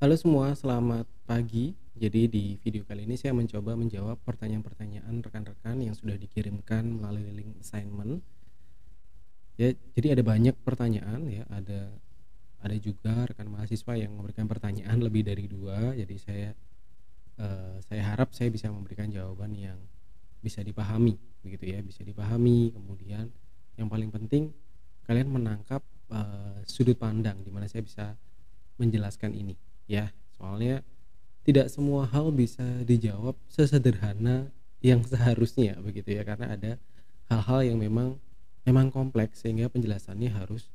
Halo semua, selamat pagi. Jadi di video kali ini saya mencoba menjawab pertanyaan-pertanyaan rekan-rekan yang sudah dikirimkan melalui link assignment. Ya, jadi ada banyak pertanyaan ya, ada juga rekan mahasiswa yang memberikan pertanyaan lebih dari dua. Jadi saya harap saya bisa memberikan jawaban yang bisa dipahami, begitu ya, bisa dipahami. Kemudian yang paling penting kalian menangkap sudut pandang di mana saya bisa menjelaskan ini, ya. Soalnya tidak semua hal bisa dijawab sesederhana yang seharusnya begitu ya, karena ada hal-hal yang memang kompleks sehingga penjelasannya harus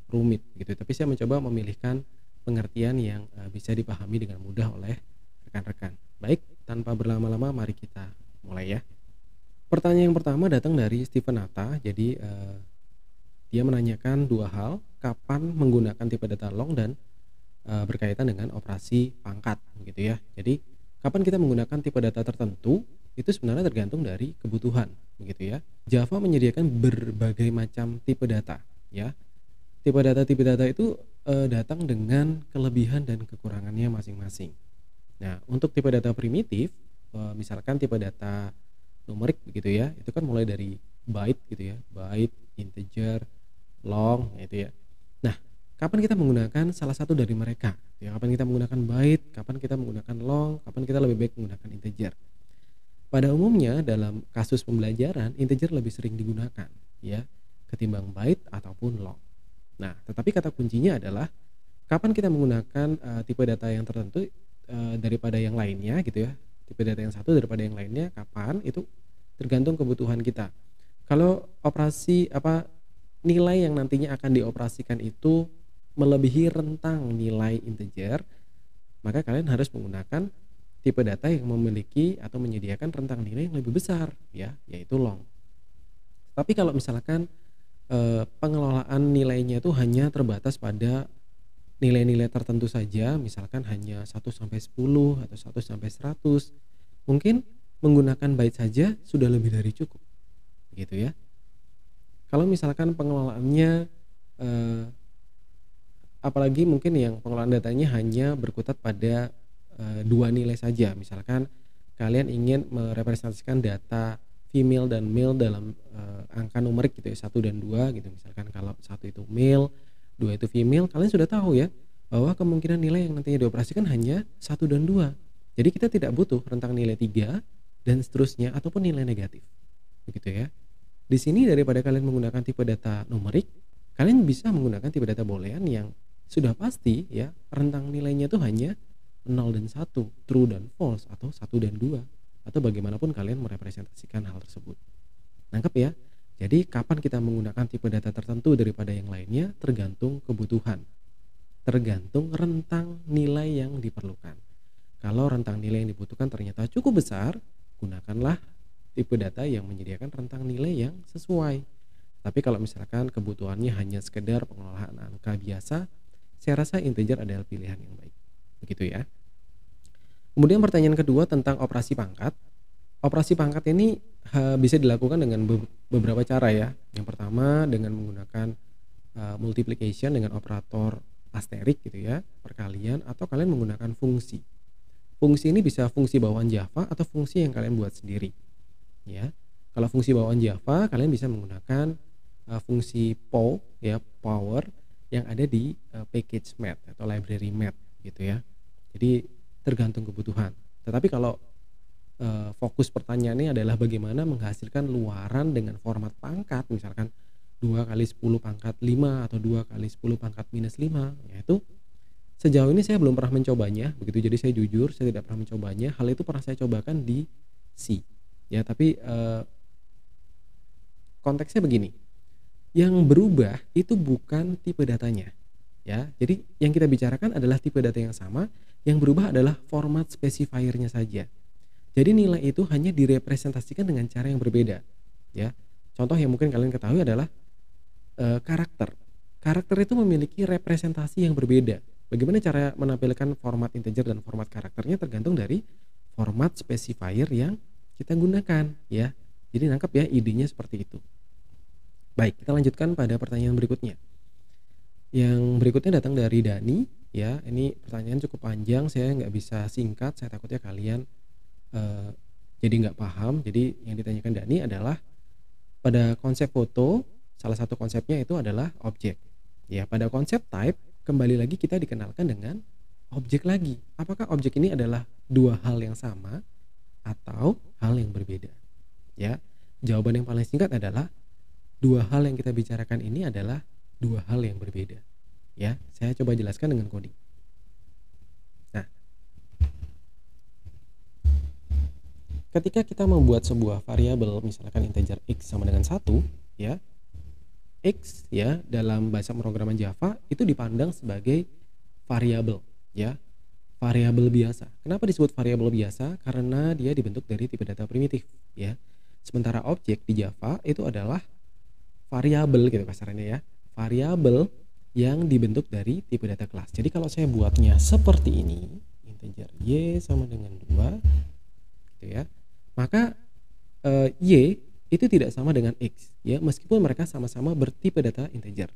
rumit gitu. Tapi saya mencoba memilihkan pengertian yang bisa dipahami dengan mudah oleh rekan-rekan. Baik, tanpa berlama-lama mari kita mulai ya. Pertanyaan yang pertama datang dari Steven Nata. Jadi dia menanyakan dua hal, kapan menggunakan tipe data long dan berkaitan dengan operasi pangkat gitu ya. Jadi kapan kita menggunakan tipe data tertentu itu sebenarnya tergantung dari kebutuhan begitu ya. Java menyediakan berbagai macam tipe data ya. Tipe data itu datang dengan kelebihan dan kekurangannya masing-masing. Nah, untuk tipe data primitif, misalkan tipe data numerik begitu ya, itu kan mulai dari byte gitu ya, byte, integer, long gitu ya. Nah, kapan kita menggunakan salah satu dari mereka? Ya, kapan kita menggunakan byte, kapan kita menggunakan long, kapan kita lebih baik menggunakan integer. Pada umumnya dalam kasus pembelajaran, integer lebih sering digunakan ya, ketimbang byte ataupun long. Nah, tetapi kata kuncinya adalah kapan kita menggunakan tipe data yang tertentu daripada yang lainnya gitu ya. Tipe data yang satu daripada yang lainnya kapan itu tergantung kebutuhan kita. Kalau nilai yang nantinya akan dioperasikan itu melebihi rentang nilai integer, maka kalian harus menggunakan tipe data yang memiliki atau menyediakan rentang nilai yang lebih besar ya, yaitu long. Tapi kalau misalkan pengelolaan nilainya itu hanya terbatas pada nilai-nilai tertentu saja, misalkan hanya 1 sampai 10 atau 1 sampai 100, mungkin menggunakan byte saja sudah lebih dari cukup, gitu ya. Kalau misalkan pengelolaannya apalagi mungkin yang pengelolaan datanya hanya berkutat pada dua nilai saja, misalkan kalian ingin merepresentasikan data female dan male dalam angka numerik gitu ya, 1 dan 2 gitu. Misalkan kalau 1 itu male, 2 itu female, kalian sudah tahu ya bahwa kemungkinan nilai yang nantinya dioperasikan hanya 1 dan 2. Jadi kita tidak butuh rentang nilai 3 dan seterusnya ataupun nilai negatif. Begitu ya. Di sini daripada kalian menggunakan tipe data numerik, kalian bisa menggunakan tipe data boolean yang sudah pasti ya rentang nilainya itu hanya 0 dan 1, true dan false, atau 1 dan 2, atau bagaimanapun kalian merepresentasikan hal tersebut. Nangkep ya? Jadi kapan kita menggunakan tipe data tertentu daripada yang lainnya tergantung kebutuhan. Tergantung rentang nilai yang diperlukan. Kalau rentang nilai yang dibutuhkan ternyata cukup besar, gunakanlah tipe data yang menyediakan rentang nilai yang sesuai. Tapi kalau misalkan kebutuhannya hanya sekedar pengelolaan angka biasa, saya rasa integer adalah pilihan yang baik. Begitu ya. Kemudian pertanyaan kedua tentang operasi pangkat. Operasi pangkat ini bisa dilakukan dengan beberapa cara ya. Yang pertama dengan menggunakan multiplication dengan operator asterik gitu ya, perkalian, atau kalian menggunakan fungsi. Fungsi ini bisa fungsi bawaan Java atau fungsi yang kalian buat sendiri. Ya. Kalau fungsi bawaan Java, kalian bisa menggunakan fungsi pow ya, power yang ada di package math atau library math gitu ya. Jadi tergantung kebutuhan. Tetapi kalau fokus pertanyaannya adalah bagaimana menghasilkan luaran dengan format pangkat, misalkan 2 kali 10 pangkat 5 atau 2 kali 10 pangkat minus 5, yaitu sejauh ini saya belum pernah mencobanya begitu. Jadi saya jujur saya tidak pernah mencobanya. Hal itu pernah saya cobakan di C ya, tapi konteksnya begini, yang berubah itu bukan tipe datanya ya. Jadi yang kita bicarakan adalah tipe data yang sama, yang berubah adalah format specifiernya saja. Jadi nilai itu hanya direpresentasikan dengan cara yang berbeda ya. Contoh yang mungkin kalian ketahui adalah karakter. Karakter itu memiliki representasi yang berbeda. Bagaimana cara menampilkan format integer dan format karakternya tergantung dari format specifier yang kita gunakan ya. Jadi nangkep ya, idenya seperti itu. Baik, kita lanjutkan pada pertanyaan berikutnya. Yang berikutnya datang dari Dani. ya. Ini pertanyaan cukup panjang, saya nggak bisa singkat, saya takutnya kalian eh, jadi nggak paham. Jadi yang ditanyakan Dani adalah pada konsep foto, salah satu konsepnya itu adalah objek. Ya, pada konsep type kembali lagi kita dikenalkan dengan objek lagi. Apakah objek ini adalah dua hal yang sama atau hal yang berbeda? Ya, jawaban yang paling singkat adalah dua hal yang kita bicarakan ini adalah dua hal yang berbeda. Ya, saya coba jelaskan dengan coding. Nah, ketika kita membuat sebuah variabel, misalkan integer x sama dengan 1, ya, x ya dalam bahasa pemrograman Java itu dipandang sebagai variabel, ya, variabel biasa. Kenapa disebut variabel biasa? Karena dia dibentuk dari tipe data primitif, ya. Sementara objek di Java itu adalah variabel gitu kasarannya, ya, variabel yang dibentuk dari tipe data kelas. Jadi kalau saya buatnya seperti ini, integer y sama dengan 2 gitu ya, maka y itu tidak sama dengan x, ya, meskipun mereka sama-sama bertipe data integer.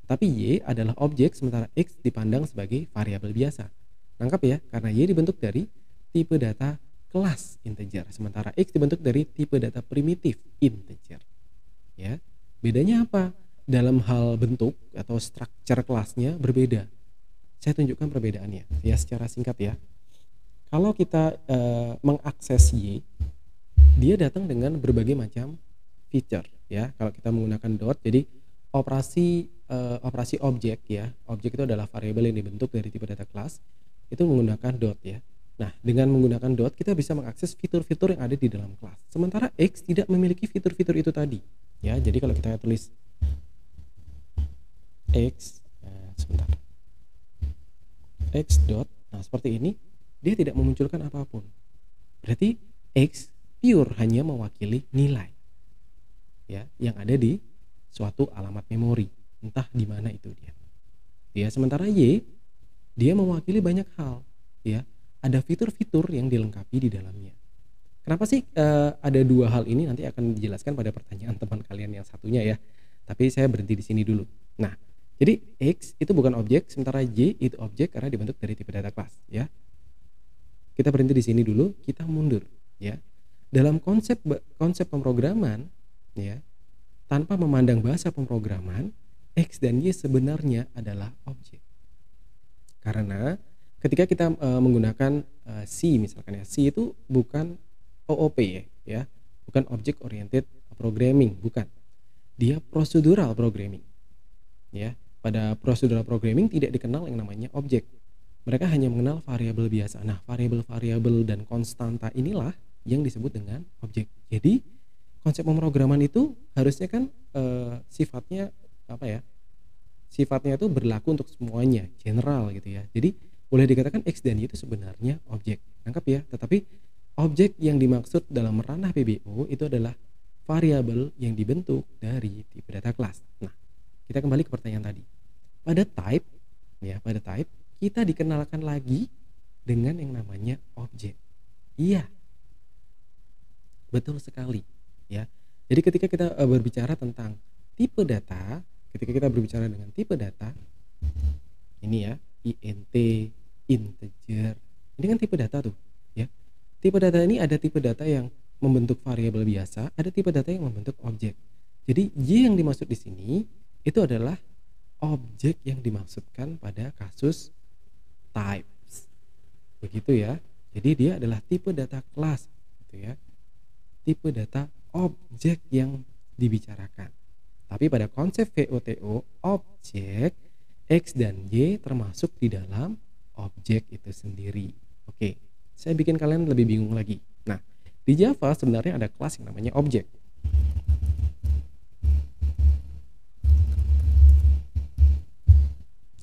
Tapi y adalah objek sementara x dipandang sebagai variabel biasa. Nangkap ya, karena y dibentuk dari tipe data kelas integer, sementara x dibentuk dari tipe data primitif integer. Ya, bedanya apa? Dalam hal bentuk atau structure kelasnya berbeda. Saya tunjukkan perbedaannya ya secara singkat ya. Kalau kita mengakses y, dia datang dengan berbagai macam feature ya. Kalau kita menggunakan dot, jadi operasi objek ya. Objek itu adalah variabel yang dibentuk dari tipe data class, itu menggunakan dot ya. Nah, dengan menggunakan dot kita bisa mengakses fitur-fitur yang ada di dalam kelas. Sementara x tidak memiliki fitur-fitur itu tadi. Ya, jadi kalau kita tulis x, sebentar, x dot, nah seperti ini, dia tidak memunculkan apapun. Berarti x pure hanya mewakili nilai, ya, yang ada di suatu alamat memori, entah di mana itu dia. Ya, sementara y, dia mewakili banyak hal, ya. Ada fitur-fitur yang dilengkapi di dalamnya. Kenapa sih ada dua hal ini? Nanti akan dijelaskan pada pertanyaan teman kalian yang satunya ya. Tapi saya berhenti di sini dulu. Nah, jadi x itu bukan objek, sementara y itu objek karena dibentuk dari tipe data class, ya. Kita berhenti di sini dulu, kita mundur, ya. Dalam konsep pemrograman, ya, tanpa memandang bahasa pemrograman, x dan y sebenarnya adalah objek. Karena ketika kita menggunakan C misalkan ya, C itu bukan OOP ya, bukan object oriented programming, bukan. Dia procedural programming. Ya, pada procedural programming tidak dikenal yang namanya objek. Mereka hanya mengenal variabel biasa. Nah, variabel-variabel dan konstanta inilah yang disebut dengan objek. Jadi, konsep pemrograman itu harusnya kan sifatnya apa ya? Sifatnya itu berlaku untuk semuanya, general gitu ya. Jadi, boleh dikatakan X dan Y itu sebenarnya objek. Nangkap ya? Tetapi objek yang dimaksud dalam ranah PBO itu adalah variabel yang dibentuk dari tipe data class. Nah, kita kembali ke pertanyaan tadi. Pada type, ya, pada type kita dikenalkan lagi dengan yang namanya objek. Iya, betul sekali. Ya, jadi ketika kita berbicara tentang tipe data, ketika kita berbicara dengan tipe data, ini ya, int, integer, ini kan tipe data tuh, ya. Tipe data ini ada tipe data yang membentuk variabel biasa, ada tipe data yang membentuk objek. Jadi Y yang dimaksud di sini itu adalah objek yang dimaksudkan pada kasus types. Begitu ya. Jadi dia adalah tipe data class gitu ya. Tipe data objek yang dibicarakan. Tapi pada konsep VOTO, objek X dan Y termasuk di dalam objek itu sendiri. Oke, saya bikin kalian lebih bingung lagi. Nah, di Java sebenarnya ada kelas yang namanya objek.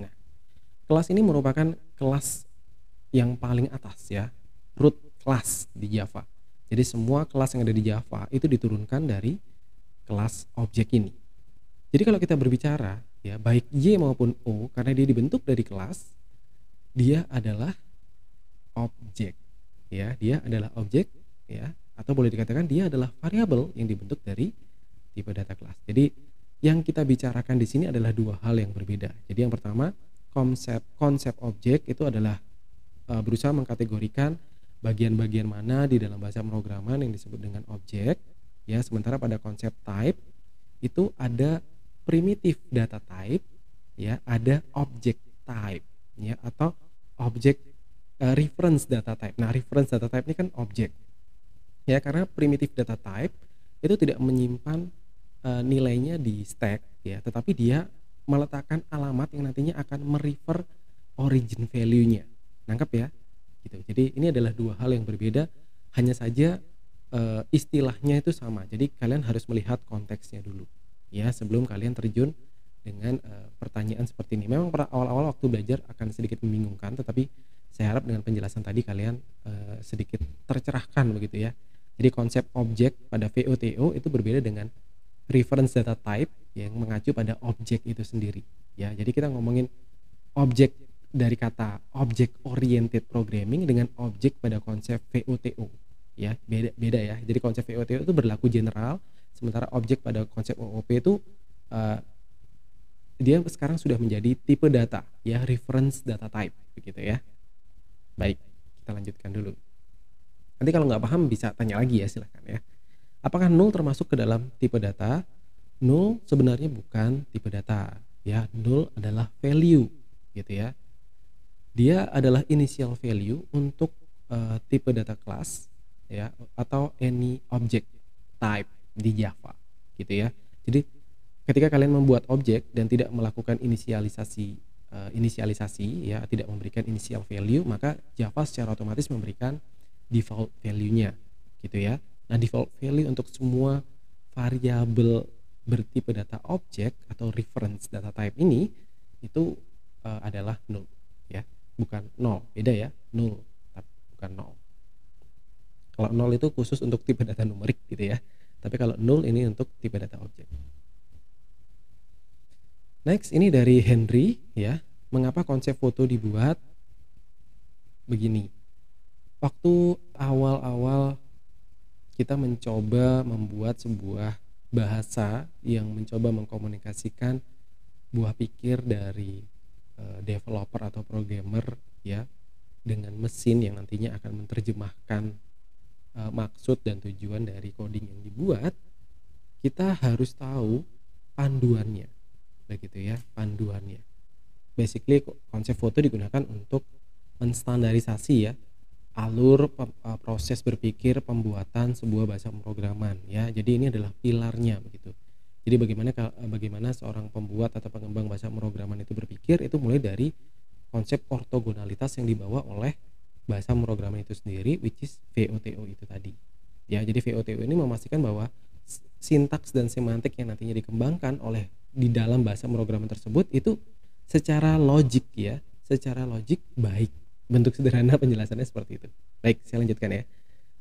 Nah, kelas ini merupakan kelas yang paling atas ya, root class di Java. Jadi semua kelas yang ada di Java itu diturunkan dari kelas objek ini. Jadi kalau kita berbicara ya, baik Y maupun O, karena dia dibentuk dari kelas, dia adalah objek. Ya, dia adalah objek ya, atau boleh dikatakan dia adalah variabel yang dibentuk dari tipe data class. Jadi yang kita bicarakan di sini adalah dua hal yang berbeda. Jadi yang pertama, konsep objek itu adalah berusaha mengkategorikan bagian-bagian mana di dalam bahasa pemrograman yang disebut dengan objek, ya. Sementara pada konsep type itu ada primitive data type, ya, ada object type, ya, atau object reference data type. Nah, reference data type ini kan objek, ya, karena primitive data type itu tidak menyimpan nilainya di stack, ya, tetapi dia meletakkan alamat yang nantinya akan merefer origin value-nya. Nangkep ya? Gitu. Jadi ini adalah dua hal yang berbeda, hanya saja istilahnya itu sama. Jadi kalian harus melihat konteksnya dulu, ya, sebelum kalian terjun dengan pertanyaan seperti ini. Memang pada awal-awal waktu belajar akan sedikit membingungkan, tetapi saya harap dengan penjelasan tadi kalian sedikit tercerahkan begitu ya. Jadi konsep objek pada VOTO itu berbeda dengan reference data type yang mengacu pada objek itu sendiri, ya. Jadi kita ngomongin objek dari kata object oriented programming dengan objek pada konsep VOTO, ya, beda ya. Jadi konsep VOTO itu berlaku general, sementara objek pada konsep OOP itu dia sekarang sudah menjadi tipe data, ya, reference data type begitu ya. Baik, kita lanjutkan dulu. Nanti kalau nggak paham bisa tanya lagi ya, silahkan ya. Apakah null termasuk ke dalam tipe data? Null sebenarnya bukan tipe data, ya. Null adalah value, gitu ya. Dia adalah initial value untuk tipe data class, ya, atau any object type di Java, gitu ya. Jadi ketika kalian membuat objek dan tidak melakukan inisialisasi, ya, tidak memberikan initial value, maka Java secara otomatis memberikan default value-nya, gitu ya. Nah, default value untuk semua variabel bertipe data objek atau reference data type ini itu adalah null, ya, bukan nol. Beda ya, null tapi bukan nol. Kalau nol itu khusus untuk tipe data numerik gitu ya. Tapi kalau null ini untuk tipe data objek. Next, ini dari Henry, ya. Mengapa konsep foto dibuat? Begini. Waktu awal-awal kita mencoba membuat sebuah bahasa yang mencoba mengkomunikasikan buah pikir dari developer atau programmer, ya, dengan mesin yang nantinya akan menerjemahkan maksud dan tujuan dari coding yang dibuat, kita harus tahu panduannya, begitu ya, panduannya. Basically konsep foto digunakan untuk menstandarisasi, ya, alur proses berpikir pembuatan sebuah bahasa pemrograman, ya. Jadi ini adalah pilarnya begitu. Jadi bagaimana seorang pembuat atau pengembang bahasa pemrograman itu berpikir, itu mulai dari konsep ortogonalitas yang dibawa oleh bahasa pemrograman itu sendiri, which is VOTO itu tadi. Ya, jadi VOTO ini memastikan bahwa sintaks dan semantik yang nantinya dikembangkan oleh di dalam bahasa pemrograman tersebut itu secara logik, ya, secara logik baik. Bentuk sederhana penjelasannya seperti itu. Baik, saya lanjutkan ya.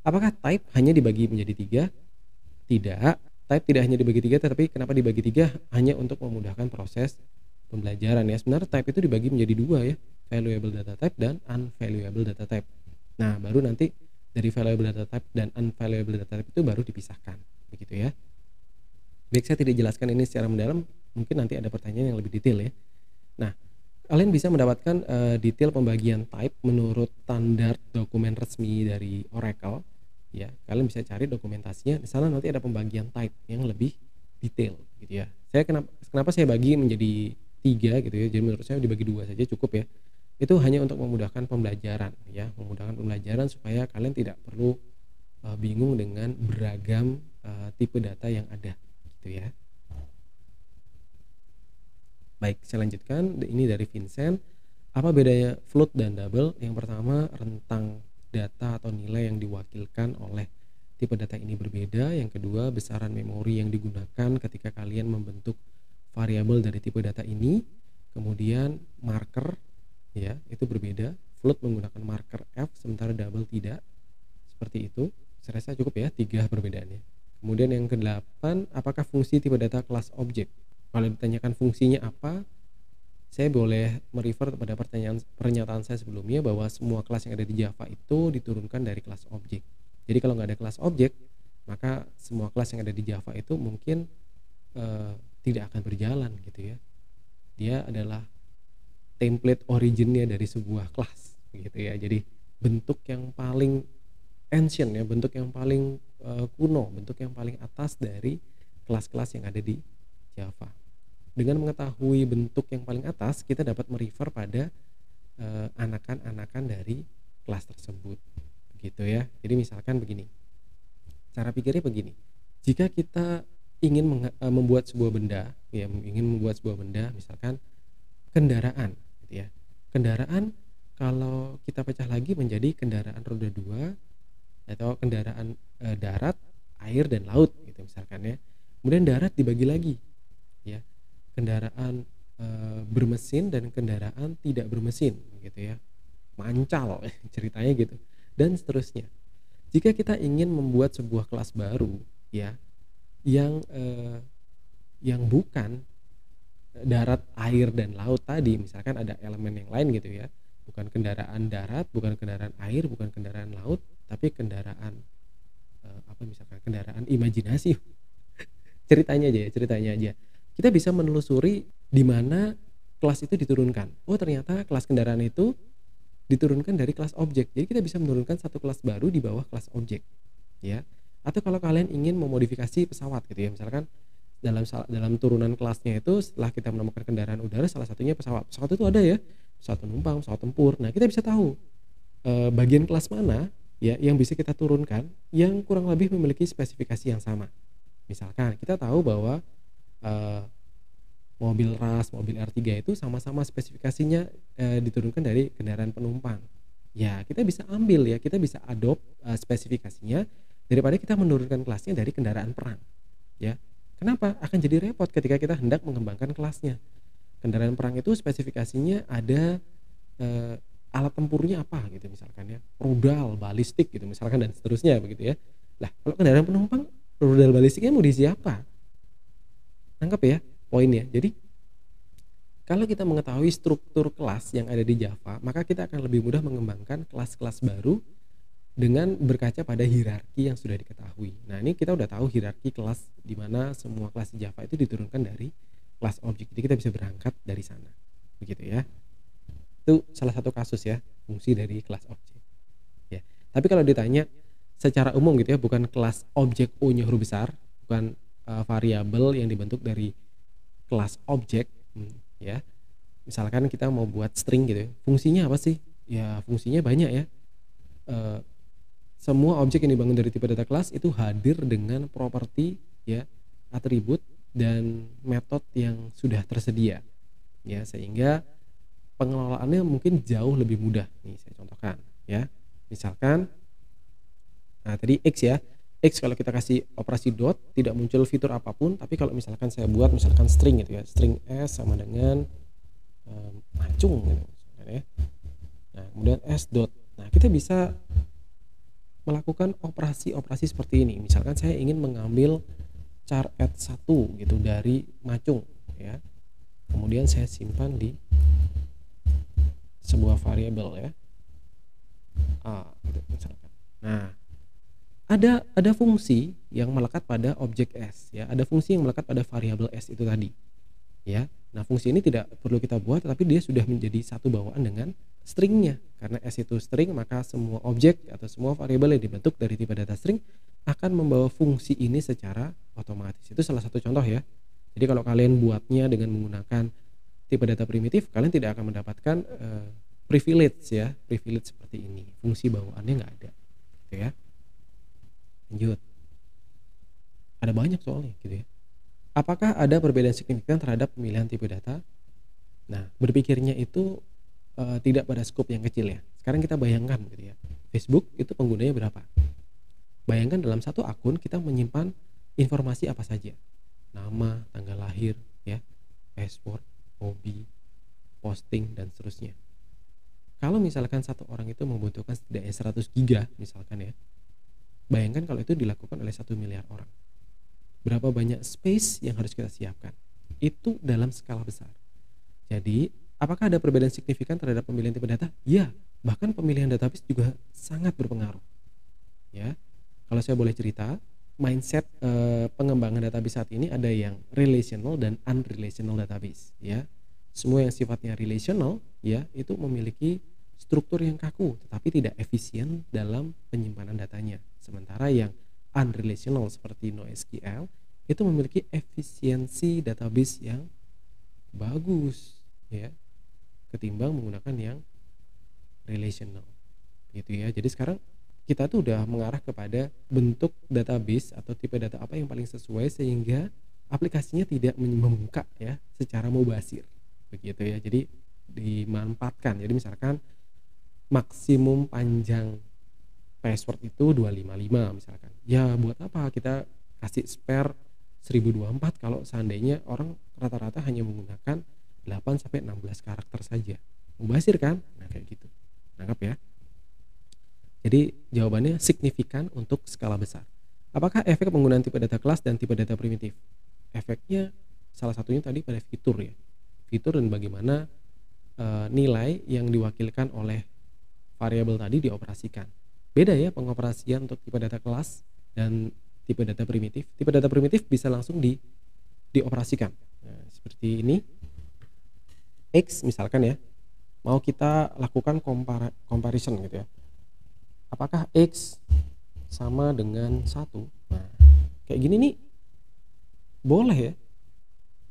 Apakah type hanya dibagi menjadi 3? Tidak, type tidak hanya dibagi 3, tetapi kenapa dibagi 3? Hanya untuk memudahkan proses pembelajaran, ya. Sebenarnya type itu dibagi menjadi 2, ya, valuable data type dan unvaluable data type. Nah, baru nanti dari valuable data type dan unvaluable data type itu baru dipisahkan, begitu ya. Baik, saya tidak jelaskan ini secara mendalam, mungkin nanti ada pertanyaan yang lebih detail ya. Nah, kalian bisa mendapatkan detail pembagian type menurut standar dokumen resmi dari Oracle, ya. Kalian bisa cari dokumentasinya, di sana nanti ada pembagian type yang lebih detail gitu ya. Kenapa saya bagi menjadi 3 gitu ya. Jadi menurut saya dibagi 2 saja cukup ya. Itu hanya untuk memudahkan pembelajaran, ya, memudahkan pembelajaran supaya kalian tidak perlu bingung dengan beragam tipe data yang ada gitu ya. Baik, saya lanjutkan. Ini dari Vincent. Apa bedanya float dan double? Yang pertama, rentang data atau nilai yang diwakilkan oleh tipe data ini berbeda. Yang kedua, besaran memori yang digunakan ketika kalian membentuk variabel dari tipe data ini. Kemudian marker, ya, itu berbeda. Float menggunakan marker F, sementara double tidak. Seperti itu. Saya rasa cukup ya, 3 perbedaannya. Kemudian yang ke-8, apakah fungsi tipe data kelas objek? Kalau ditanyakan fungsinya apa, saya boleh merefer pada pernyataan saya sebelumnya bahwa semua kelas yang ada di Java itu diturunkan dari kelas objek. Jadi kalau nggak ada kelas objek, maka semua kelas yang ada di Java itu mungkin tidak akan berjalan gitu ya. Dia adalah template originnya dari sebuah kelas gitu ya. Jadi bentuk yang paling ancient ya, bentuk yang paling kuno, bentuk yang paling atas dari kelas-kelas yang ada di Java. Dengan mengetahui bentuk yang paling atas, kita dapat merefer pada anakan-anakan dari kelas tersebut gitu ya. Jadi misalkan begini, cara pikirnya begini, jika kita ingin membuat sebuah benda ya, misalkan kendaraan gitu ya. Kendaraan kalau kita pecah lagi menjadi kendaraan roda 2 atau kendaraan darat, air dan laut gitu misalkan ya. Kemudian darat dibagi lagi ya, kendaraan bermesin dan kendaraan tidak bermesin gitu ya, mancal ceritanya gitu, dan seterusnya. Jika kita ingin membuat sebuah kelas baru ya, yang bukan darat, air dan laut tadi, misalkan ada elemen yang lain gitu ya, bukan kendaraan darat, bukan kendaraan air, bukan kendaraan laut, tapi kendaraan misalkan kendaraan imajinasi. ceritanya aja kita bisa menelusuri di mana kelas itu diturunkan. Oh, ternyata kelas kendaraan itu diturunkan dari kelas objek. Jadi kita bisa menurunkan satu kelas baru di bawah kelas objek ya. Atau kalau kalian ingin memodifikasi pesawat gitu ya, misalkan dalam turunan kelasnya itu setelah kita menemukan kendaraan udara, salah satunya pesawat itu ada ya, pesawat penumpang, pesawat tempur. Nah, kita bisa tahu bagian kelas mana ya yang bisa kita turunkan yang kurang lebih memiliki spesifikasi yang sama. Misalkan kita tahu bahwa mobil RAS, mobil R3 itu sama-sama spesifikasinya diturunkan dari kendaraan penumpang. Ya, kita bisa ambil ya, kita bisa adopt spesifikasinya daripada kita menurunkan kelasnya dari kendaraan perang. Ya. Kenapa? Akan jadi repot ketika kita hendak mengembangkan kelasnya. Kendaraan perang itu spesifikasinya ada alat tempurnya apa gitu misalkan ya, rudal, balistik gitu misalkan dan seterusnya begitu ya. Lah, kalau kendaraan penumpang, rudal balistiknya mau diisi apa? Nangkep ya poinnya. Jadi kalau kita mengetahui struktur kelas yang ada di Java, maka kita akan lebih mudah mengembangkan kelas-kelas baru dengan berkaca pada hierarki yang sudah diketahui. Nah, ini kita udah tahu hierarki kelas di mana semua kelas di Java itu diturunkan dari kelas objek. Jadi kita bisa berangkat dari sana. Begitu ya. Itu salah satu kasus ya, fungsi dari kelas objek. Ya. Tapi kalau ditanya secara umum gitu ya, bukan kelas objek U-nya huruf besar, bukan variabel yang dibentuk dari kelas objek ya. Misalkan kita mau buat string gitu ya. Fungsinya apa sih? Ya, fungsinya banyak ya. Semua objek yang dibangun dari tipe data kelas itu hadir dengan properti ya, atribut dan metode yang sudah tersedia ya, sehingga pengelolaannya mungkin jauh lebih mudah. Nih saya contohkan ya, misalkan tadi X ya, X kalau kita kasih operasi dot tidak muncul fitur apapun, tapi kalau misalkan saya buat misalkan string gitu ya, string S sama dengan macung gitu ya. Nah, kemudian S dot. Nah, kita bisa melakukan operasi-operasi seperti ini. Misalkan saya ingin mengambil char add 1 gitu dari macung ya. Kemudian saya simpan di sebuah variabel ya. Gitu misalkan. Nah, ada fungsi yang melekat pada objek S ya. Ada fungsi yang melekat pada variabel S itu tadi. Ya. Nah, fungsi ini tidak perlu kita buat, tapi dia sudah menjadi satu bawaan dengan stringnya. Karena S itu string, maka semua objek atau semua variabel yang dibentuk dari tipe data string akan membawa fungsi ini secara otomatis. Itu salah satu contoh ya. Jadi kalau kalian buatnya dengan menggunakan tipe data primitif, kalian tidak akan mendapatkan privilege ya, privilege seperti ini. Fungsi bawaannya nggak ada, gitu ya. Lanjut. Ada banyak soalnya, gitu ya. Apakah ada perbedaan signifikan terhadap pemilihan tipe data? Nah, berpikirnya itu tidak pada skop yang kecil ya. Sekarang kita bayangkan gitu ya. Facebook itu penggunanya berapa? Bayangkan dalam satu akun kita menyimpan informasi apa saja. Nama, tanggal lahir, ya, password, hobi, posting dan seterusnya. Kalau misalkan satu orang itu membutuhkan setidaknya 100 giga misalkan ya. Bayangkan kalau itu dilakukan oleh 1 miliar orang. Berapa banyak space yang harus kita siapkan? Itu dalam skala besar. Jadi, apakah ada perbedaan signifikan terhadap pemilihan tipe data? Ya, bahkan pemilihan database juga sangat berpengaruh. Ya, kalau saya boleh cerita, mindset pengembangan database saat ini ada yang relational dan unrelational database. Ya, Semua yang sifatnya relational ya itu memiliki struktur yang kaku tetapi tidak efisien dalam penyimpanan datanya. Sementara yang unrelational seperti NoSQL itu memiliki efisiensi database yang bagus ya ketimbang menggunakan yang relational gitu ya. Jadi sekarang kita tuh udah mengarah kepada bentuk database atau tipe data apa yang paling sesuai sehingga aplikasinya tidak membengkak ya secara mubazir begitu ya. Jadi dimanfaatkan. Jadi misalkan maksimum panjang password itu 255 misalkan. Ya buat apa kita kasih spare 1024 kalau seandainya orang rata-rata hanya menggunakan 8 sampai 16 karakter saja. Mubazir kan? Nah kayak gitu. Nangkap ya. Jadi jawabannya signifikan untuk skala besar. Apakah efek penggunaan tipe data kelas dan tipe data primitif? Efeknya salah satunya tadi pada fitur ya. Fitur dan bagaimana nilai yang diwakilkan oleh variabel tadi dioperasikan. Beda ya pengoperasian untuk tipe data kelas dan tipe data primitif. Tipe data primitif bisa langsung dioperasikan. Nah, seperti ini. X misalkan ya. Mau kita lakukan comparison gitu ya. Apakah X sama dengan 1? Nah, kayak gini nih boleh ya.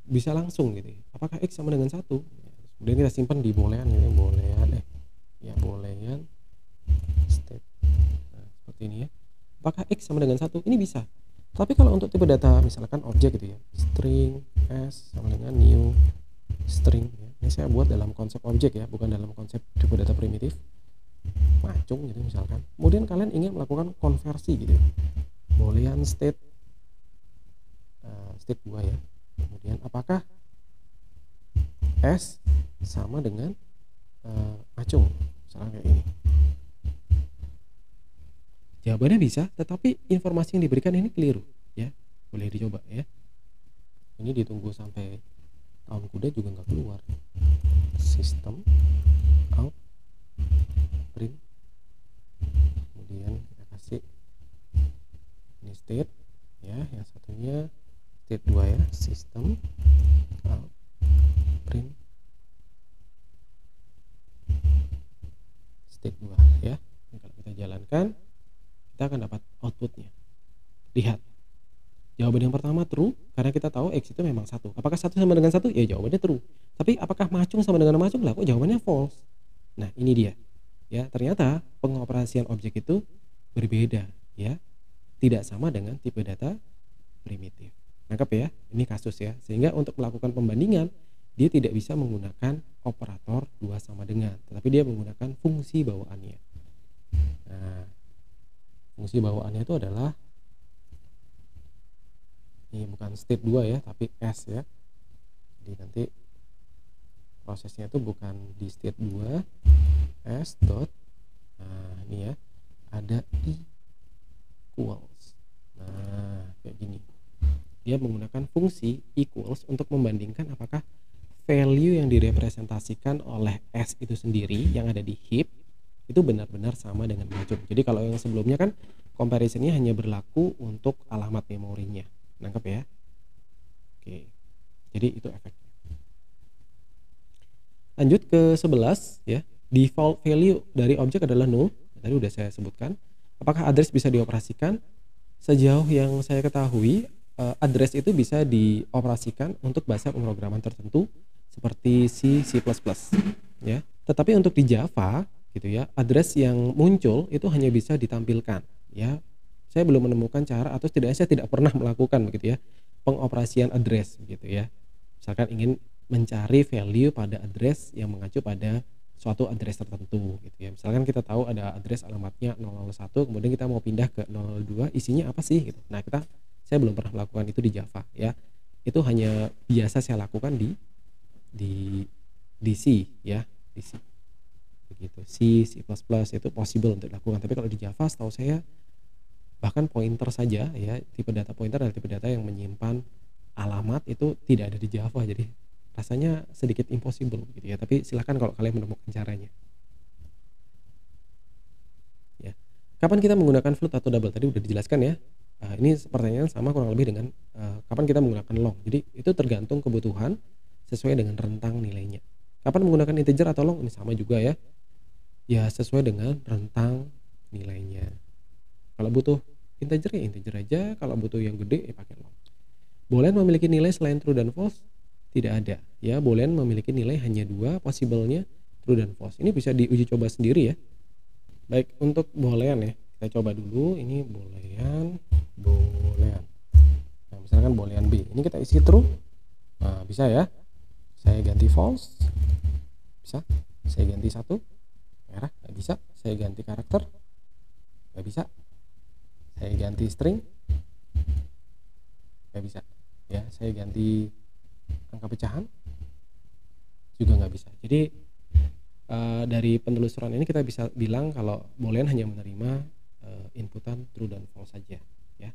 Bisa langsung gitu ya. Apakah X sama dengan 1? Kemudian kita simpan di boolean gitu ya. Boolean state. Nah, seperti ini ya. Apakah X sama dengan 1? Ini bisa. Tapi kalau untuk tipe data misalkan objek gitu ya. String S sama dengan new string ya. Ini saya buat dalam konsep objek ya, bukan dalam konsep tipe data primitif. Macung gitu misalkan. Kemudian kalian ingin melakukan konversi gitu ya. Boolean state 2 ya. Kemudian apakah S sama dengan macung misalkan kayak ini. Jawabannya bisa, tetapi informasi yang diberikan ini keliru ya. Boleh dicoba ya. Ini ditunggu sampai tahun kuda juga nggak keluar. System out print, kemudian kita kasih ini state ya, yang satunya state 2 ya, system out print state 2 ya. Ini kalau kita jalankan kita akan dapat outputnya. Lihat, jawaban yang pertama true karena kita tahu X itu memang 1. Apakah 1 sama dengan 1? Ya jawabannya true. Tapi apakah macung sama dengan macung? Lah kok jawabannya false. Nah ini dia ya, ternyata pengoperasian objek itu berbeda ya, tidak sama dengan tipe data primitif. Nangkep ya, ini kasus ya. Sehingga untuk melakukan pembandingan dia tidak bisa menggunakan operator 2 sama dengan, tetapi dia menggunakan fungsi bawaannya. Nah fungsi bawaannya itu adalah ini bukan state 2 ya, tapi S ya. Jadi nanti prosesnya itu bukan di state 2 S dot, nah ini ya, ada equals. Nah kayak gini, dia menggunakan fungsi equals untuk membandingkan apakah value yang direpresentasikan oleh S itu sendiri yang ada di heap itu benar-benar sama dengan macung. Jadi kalau yang sebelumnya kan comparisonnya hanya berlaku untuk alamat memorinya. Nangkep ya. Oke, jadi itu efeknya. Lanjut ke 11 ya. Default value dari objek adalah null. Tadi udah saya sebutkan. Apakah address bisa dioperasikan? Sejauh yang saya ketahui, address itu bisa dioperasikan untuk bahasa pemrograman tertentu seperti C++ ya. Tetapi untuk di Java gitu ya, address yang muncul itu hanya bisa ditampilkan ya. Saya belum menemukan cara, atau setidaknya saya tidak pernah melakukan begitu ya, pengoperasian address gitu ya. Misalkan ingin mencari value pada address yang mengacu pada suatu address tertentu gitu ya. Misalkan kita tahu ada address alamatnya 001, kemudian kita mau pindah ke 002, isinya apa sih gitu. Nah, saya belum pernah melakukan itu di Java ya. Itu hanya biasa saya lakukan di C ya, di C. Begitu. C++ itu possible untuk dilakukan. Tapi kalau di Java setahu saya bahkan pointer saja ya, tipe data pointer adalah tipe data yang menyimpan alamat, itu tidak ada di Java. Jadi rasanya sedikit impossible gitu ya, tapi silahkan kalau kalian menemukan caranya ya. Kapan kita menggunakan float atau double? Tadi udah dijelaskan ya. Ini pertanyaan sama kurang lebih dengan kapan kita menggunakan long. Jadi itu tergantung kebutuhan sesuai dengan rentang nilainya. Kapan menggunakan integer atau long? Ini sama juga ya. Ya sesuai dengan rentang nilainya. Kalau butuh integer ya integer aja, kalau butuh yang gede ya pakai long. Boolean memiliki nilai selain true dan false? Tidak ada. Ya, boolean memiliki nilai hanya 2, possible-nya true dan false. Ini bisa diuji coba sendiri ya. Baik, untuk boolean ya. Kita coba dulu ini boolean. Nah, misalkan boolean B. Ini kita isi true. Nah, bisa ya. Saya ganti false. Bisa. Saya ganti 1. Merah, nggak bisa. Saya ganti karakter. Nggak bisa. Saya ganti string. Nggak bisa. Ya, saya ganti angka pecahan. Juga nggak bisa. Jadi dari penelusuran ini kita bisa bilang kalau boolean hanya menerima inputan true dan false saja ya.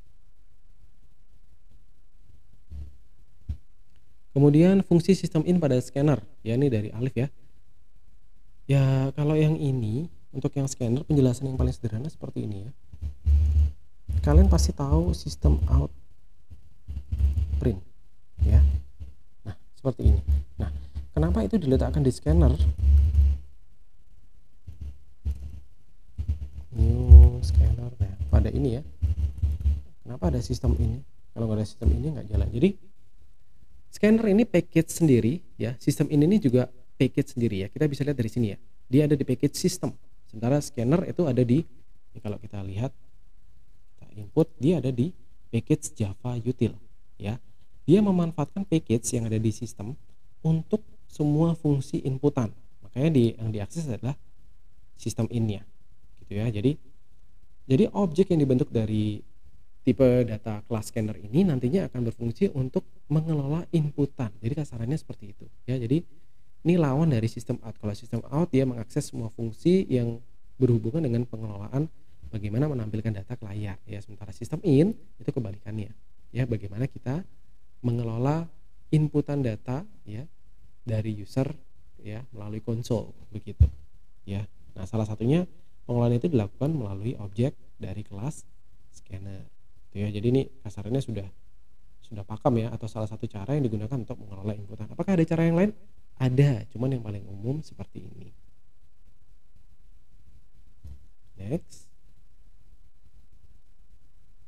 Kemudian fungsi sistem in pada scanner ya, ini dari Alif ya. Ya kalau yang ini untuk yang scanner penjelasan yang paling sederhana seperti ini ya. Kalian pasti tahu sistem out print ya. Nah seperti ini. Nah kenapa itu diletakkan di scanner? New scanner. Nah pada ini ya. Kenapa ada sistem ini? Kalau nggak ada sistem ini nggak jalan. Jadi scanner ini package sendiri ya. Sistem ini juga package sendiri ya. Kita bisa lihat dari sini ya. Dia ada di package system. Sementara scanner itu ada di ini kalau kita lihat kita input dia ada di package Java util ya. Dia memanfaatkan package yang ada di sistem untuk semua fungsi inputan. Makanya yang diakses adalah sistem in-nya. Gitu ya. Jadi objek yang dibentuk dari tipe data kelas scanner ini nantinya akan berfungsi untuk mengelola inputan. Jadi kasarannya seperti itu ya. Jadi ini lawan dari sistem out. Kalau sistem out dia mengakses semua fungsi yang berhubungan dengan pengelolaan bagaimana menampilkan data ke layar ya. Sementara sistem in itu kebalikannya ya, bagaimana kita mengelola inputan data ya dari user ya melalui konsol begitu ya. Nah salah satunya pengelolaan itu dilakukan melalui objek dari kelas scanner gitu ya. Jadi ini kasarannya sudah pakam ya, atau salah satu cara yang digunakan untuk mengelola inputan. Apakah ada cara yang lain? Ada, cuman yang paling umum seperti ini. Next.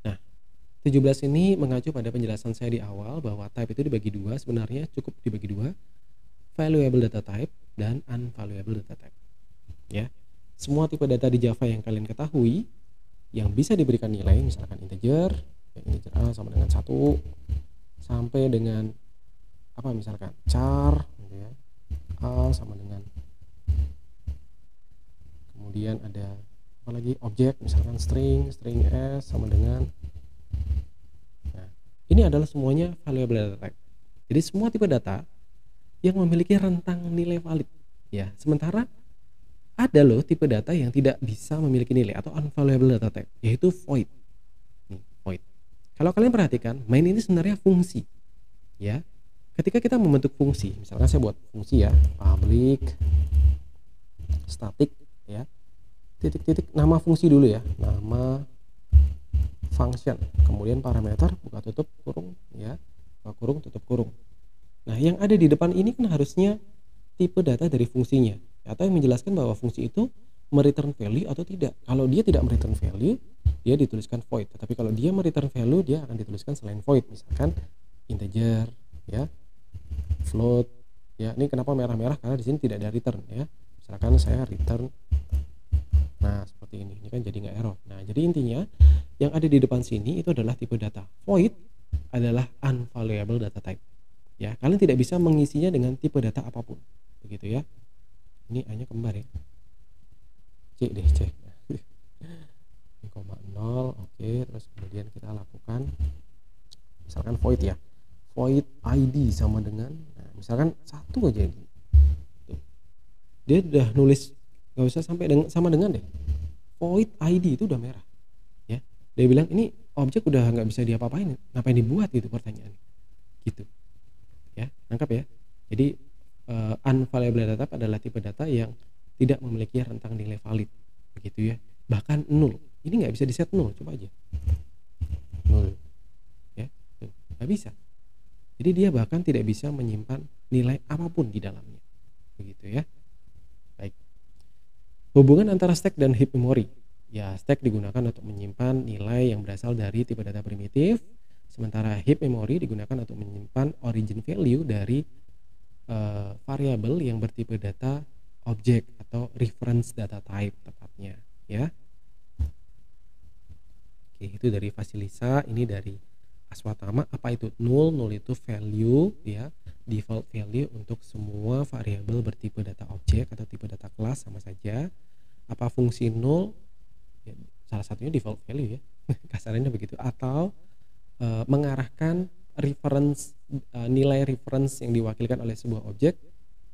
Nah 17 ini mengacu pada penjelasan saya di awal bahwa type itu dibagi dua, sebenarnya cukup dibagi dua, valuable data type dan unvaluable data type ya. Semua tipe data di Java yang kalian ketahui yang bisa diberikan nilai, misalkan integer A sama dengan 1 sampai dengan apa misalkan char gitu ya, A sama dengan, kemudian ada apa lagi, objek misalkan string S sama dengan, nah ini adalah semuanya valuable data type. Jadi semua tipe data yang memiliki rentang nilai valid ya. Sementara ada loh tipe data yang tidak bisa memiliki nilai atau unvaluable data type, yaitu void. Nih, void. Kalau kalian perhatikan, main ini sebenarnya fungsi ya. Ketika kita membentuk fungsi, misalkan saya buat fungsi ya, public static ya, titik-titik nama fungsi dulu ya, nama function, kemudian parameter buka tutup kurung ya, buka kurung tutup kurung. Nah yang ada di depan ini kan harusnya tipe data dari fungsinya, atau yang menjelaskan bahwa fungsi itu mereturn value atau tidak. Kalau dia tidak mereturn value, dia dituliskan void. Tetapi kalau dia mereturn value, dia akan dituliskan selain void, misalkan integer ya, float ya. Ini kenapa merah-merah? Karena di sini tidak ada return ya. Misalkan saya return, nah seperti ini kan jadi nggak error. Nah jadi intinya yang ada di depan sini itu adalah tipe data. Void adalah unvaluable data type ya. Kalian tidak bisa mengisinya dengan tipe data apapun begitu ya. Ini hanya kembar ya, C deh, C ini koma 0. Oke, terus kemudian kita lakukan misalkan void ya, void ID sama dengan, nah, misalkan 1 aja ini. Dia udah nulis, nggak usah sampai sama dengan deh, void ID itu udah merah ya. Dia bilang ini objek udah nggak bisa diapa-apain, ngapain dibuat gitu pertanyaan gitu ya. Nangkap ya. Jadi unvaluable data type adalah tipe data yang tidak memiliki rentang nilai valid begitu ya, bahkan 0. Ini nggak bisa di set 0, coba aja 0 ya, nggak bisa. Jadi dia bahkan tidak bisa menyimpan nilai apapun di dalamnya. Begitu ya. Baik. Hubungan antara stack dan heap memory. Ya, stack digunakan untuk menyimpan nilai yang berasal dari tipe data primitif, sementara heap memory digunakan untuk menyimpan origin value dari variabel yang bertipe data object atau reference data type tepatnya ya. Oke, itu dari Fasilisa, ini dari Aswatama. Apa itu null? Null itu value ya, default value untuk semua variabel bertipe data object atau tipe data kelas sama saja. Apa fungsi null? Ya, salah satunya default value ya, kasarnya begitu, atau mengarahkan reference, nilai reference yang diwakilkan oleh sebuah objek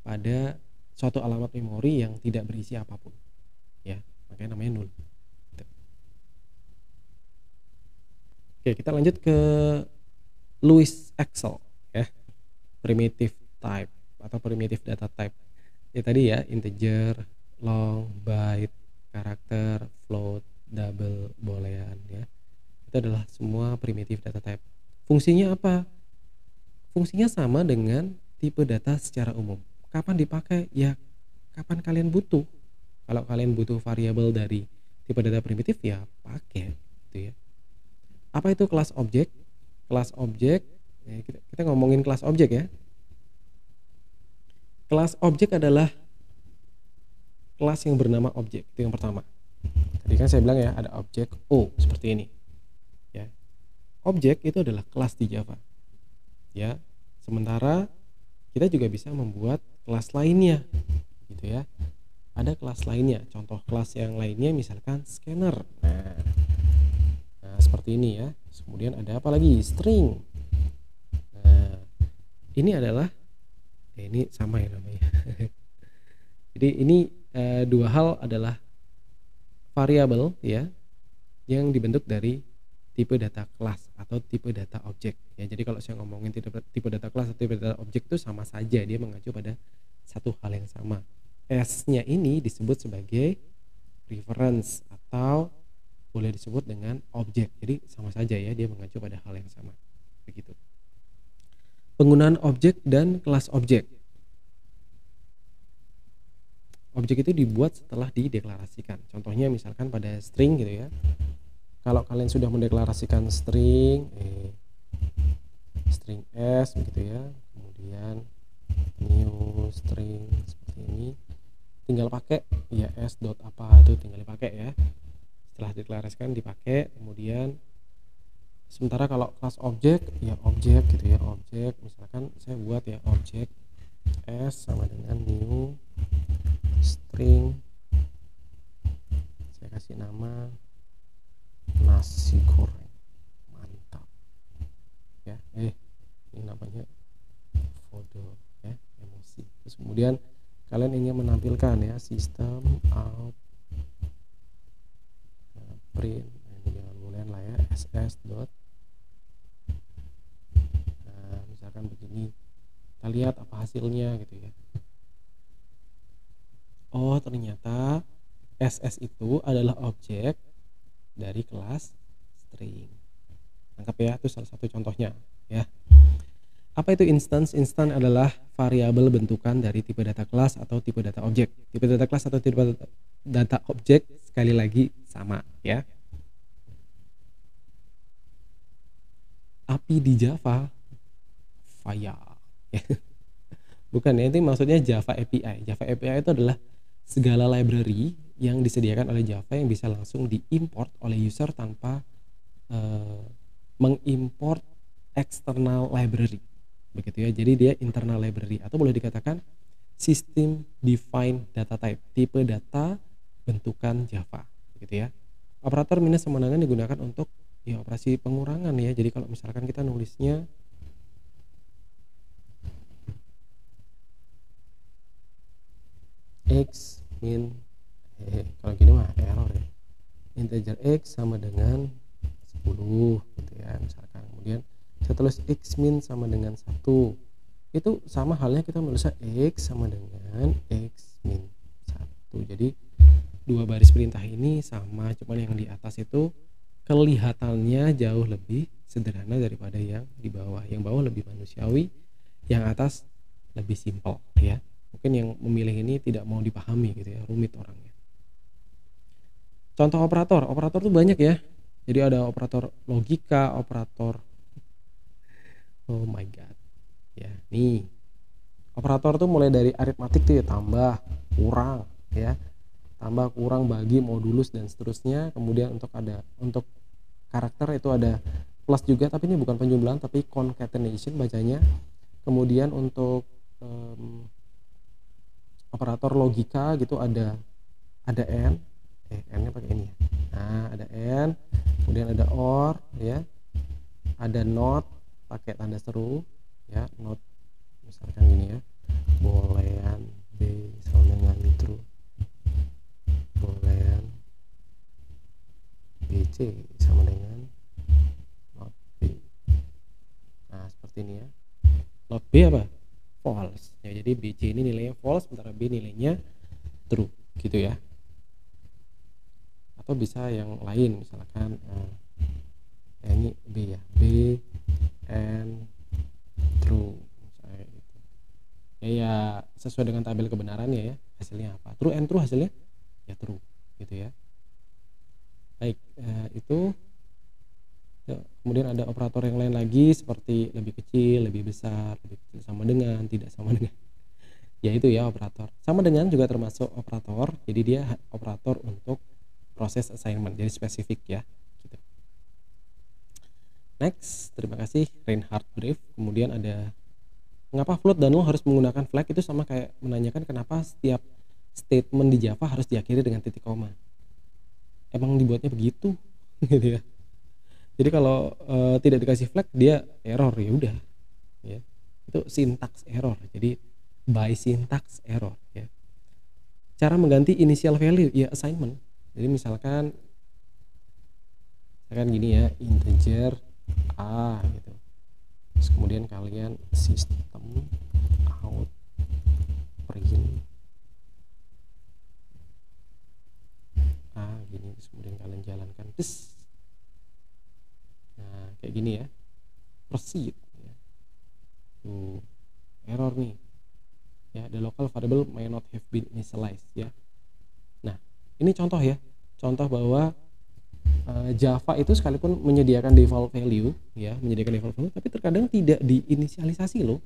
pada suatu alamat memori yang tidak berisi apapun ya, makanya namanya null. Oke, kita lanjut ke Lewis Excel ya, primitive type atau primitive data type ya, tadi ya, integer, long, byte, karakter, float, double, boolean ya, itu adalah semua primitive data type. Fungsinya apa? Fungsinya sama dengan tipe data secara umum. Kapan dipakai? Ya kapan kalian butuh. Kalau kalian butuh variabel dari tipe data primitif ya pakai gitu ya. Apa itu kelas objek? Kelas objek, kita ngomongin kelas objek ya. Kelas objek adalah kelas yang bernama objek, itu yang pertama. Tadi kan saya bilang ya, ada objek O seperti ini ya. Objek itu adalah kelas di Java ya. Sementara kita juga bisa membuat kelas lainnya gitu ya. Ada kelas lainnya, contoh kelas yang lainnya misalkan scanner. Nah, seperti ini ya. Kemudian ada apa lagi? String. Nah, ini adalah ini sama ya namanya. Jadi ini dua hal adalah variabel ya yang dibentuk dari tipe data kelas atau tipe data objek ya. Jadi kalau saya ngomongin tipe data kelas atau tipe data objek itu sama saja, dia mengacu pada satu hal yang sama. S-nya ini disebut sebagai reference atau boleh disebut dengan objek. Jadi sama saja ya, dia mengacu pada hal yang sama. Begitu. Penggunaan objek dan kelas objek. Objek itu dibuat setelah dideklarasikan. Contohnya misalkan pada string gitu ya. Kalau kalian sudah mendeklarasikan string string s begitu ya, kemudian new string seperti ini, tinggal pakai ya s dot apa itu tinggal dipakai ya. Setelah dideklarasikan dipakai. Kemudian sementara kalau kelas objek ya objek gitu ya, objek misalkan saya buat ya objek s sama dengan new string, saya kasih nama nasi goreng mantap ya, ini namanya foto ya, emosi. Terus kemudian kalian ingin menampilkan ya sistem out print, ini jangan boolean lah ya, ss dot, nah misalkan begini, kita lihat apa hasilnya gitu ya. Oh ternyata ss itu adalah objek dari kelas string. Lengkap ya, itu salah satu contohnya ya. Apa itu instance? Instance adalah variabel bentukan dari tipe data kelas atau tipe data objek. Tipe data kelas atau tipe data objek sekali lagi sama ya. API di Java Faya. Bukan ya, itu maksudnya Java API. Java API itu adalah segala library yang disediakan oleh Java yang bisa langsung diimport oleh user tanpa mengimport external library. Begitu ya. Jadi dia internal library atau boleh dikatakan system defined data type, tipe data bentukan Java gitu ya. Operator minus sama dengan digunakan untuk ya operasi pengurangan ya. Jadi kalau misalkan kita nulisnya x min kalau gini mah error ya, integer x sama dengan 10 gitu ya misalkan, kemudian saya tulis x min sama dengan 1, itu sama halnya kita menulisnya x sama dengan x min 1. Jadi dua baris perintah ini sama, cuman yang di atas itu kelihatannya jauh lebih sederhana daripada yang di bawah. Yang bawah lebih manusiawi, yang atas lebih simpel ya. Mungkin yang memilih ini tidak mau dipahami gitu ya, rumit orangnya. Contoh operator tuh banyak ya. Jadi ada operator logika, operator, oh my god. Ya, nih. Operator tuh mulai dari aritmatik tuh ya, tambah, kurang ya. Tambah, kurang, bagi, modulus dan seterusnya. Kemudian untuk karakter itu ada plus juga, tapi ini bukan penjumlahan tapi concatenation bacanya. Kemudian untuk operator logika gitu ada n, n-nya pakai ini ya. Nah, ada n, kemudian ada or ya. Ada not pakai tanda seru ya, not misalkan gini ya. Boolean b sama dengan true. Boolean bc sama dengan not b. Nah, seperti ini ya. Not b apa? False ya, jadi bc ini nilainya false sementara b nilainya true gitu ya. Atau bisa yang lain misalkan ini b ya, b and true misalnya gitu. Ya sesuai dengan tabel kebenarannya ya, hasilnya apa, true and true hasilnya ya true gitu ya. Baik, itu ya, kemudian ada operator yang lain lagi seperti lebih kecil, lebih besar, lebih kecil, sama dengan, tidak sama dengan. Ya itu ya operator. Sama dengan juga termasuk operator. Jadi dia operator untuk proses assignment. Jadi spesifik ya. Gitu. Next, terima kasih Reinhard Brief. Kemudian ada mengapa float dan null harus menggunakan flag, itu sama kayak menanyakan kenapa setiap statement di Java harus diakhiri dengan titik koma. Emang dibuatnya begitu gitu ya. Jadi kalau tidak dikasih flag dia error, ya udah ya. Itu syntax error. Jadi by syntax error ya. Cara mengganti initial value ya assignment. Jadi misalkan gini ya, integer a gitu. Terus kemudian kalian system out print a gini, terus kemudian kalian jalankan des. Nah, kayak gini ya. Proceed ya. Tuh, error nih. Ya, the local variable may not have been initialized ya. Nah, ini contoh ya. Contoh bahwa Java itu sekalipun menyediakan default value ya, tapi terkadang tidak diinisialisasi loh.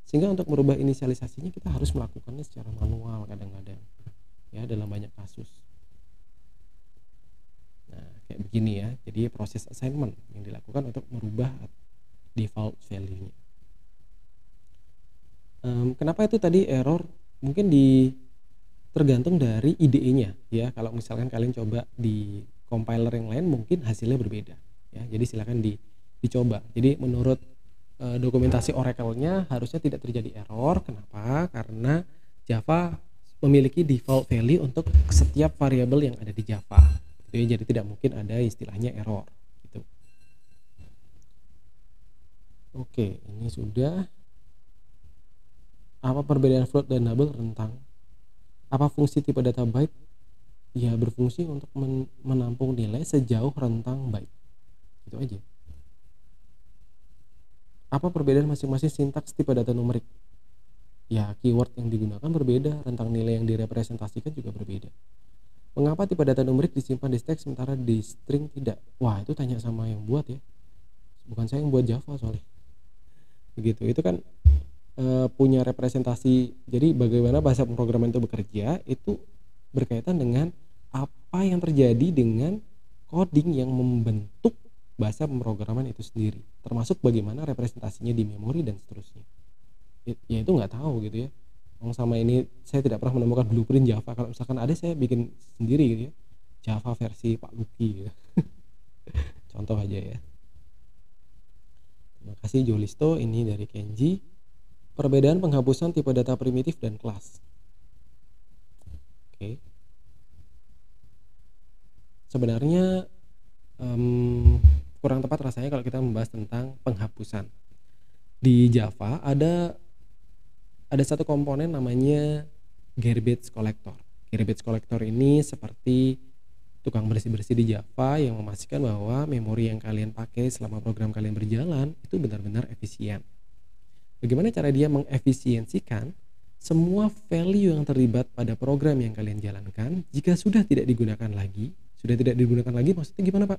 Sehingga untuk merubah inisialisasinya kita harus melakukannya secara manual kadang-kadang. Ya, dalam banyak kasus. Nah, kayak begini ya. Jadi proses assignment yang dilakukan untuk merubah default value-nya. Kenapa itu tadi error? Mungkin tergantung dari IDE-nya ya. Kalau misalkan kalian coba di compiler yang lain mungkin hasilnya berbeda ya. Jadi silakan dicoba. Jadi menurut dokumentasi Oracle-nya harusnya tidak terjadi error. Kenapa? Karena Java memiliki default value untuk setiap variabel yang ada di Java. Jadi tidak mungkin ada istilahnya error gitu. Oke, ini sudah. Apa perbedaan float dan double rentang? Apa fungsi tipe data byte? Ya, berfungsi untuk menampung nilai sejauh rentang byte. Itu aja. Apa perbedaan masing-masing sintaks tipe data numerik? Ya, keyword yang digunakan berbeda, rentang nilai yang direpresentasikan juga berbeda. Mengapa tipe data numerik disimpan di stack sementara di string tidak? Wah, itu tanya sama yang buat ya. Bukan saya yang buat Java soalnya. Begitu. Itu kan punya representasi. Jadi bagaimana bahasa pemrograman itu bekerja itu berkaitan dengan apa yang terjadi dengan coding yang membentuk bahasa pemrograman itu sendiri, termasuk bagaimana representasinya di memori dan seterusnya. Ya itu nggak tahu gitu ya. Sama ini saya tidak pernah menemukan blueprint Java. Kalau misalkan ada saya bikin sendiri gitu ya, Java versi Pak Luki gitu. Contoh aja ya. Terima kasih Jolisto. Ini dari Kenji. Perbedaan penghapusan tipe data primitif dan kelas. Oke. Sebenarnya kurang tepat rasanya kalau kita membahas tentang penghapusan. Di Java ada satu komponen namanya garbage collector. Garbage collector ini seperti tukang bersih-bersih di Java yang memastikan bahwa memori yang kalian pakai selama program kalian berjalan itu benar-benar efisien. Bagaimana cara dia mengefisiensikan semua value yang terlibat pada program yang kalian jalankan jika sudah tidak digunakan lagi. Sudah tidak digunakan lagi maksudnya gimana Pak?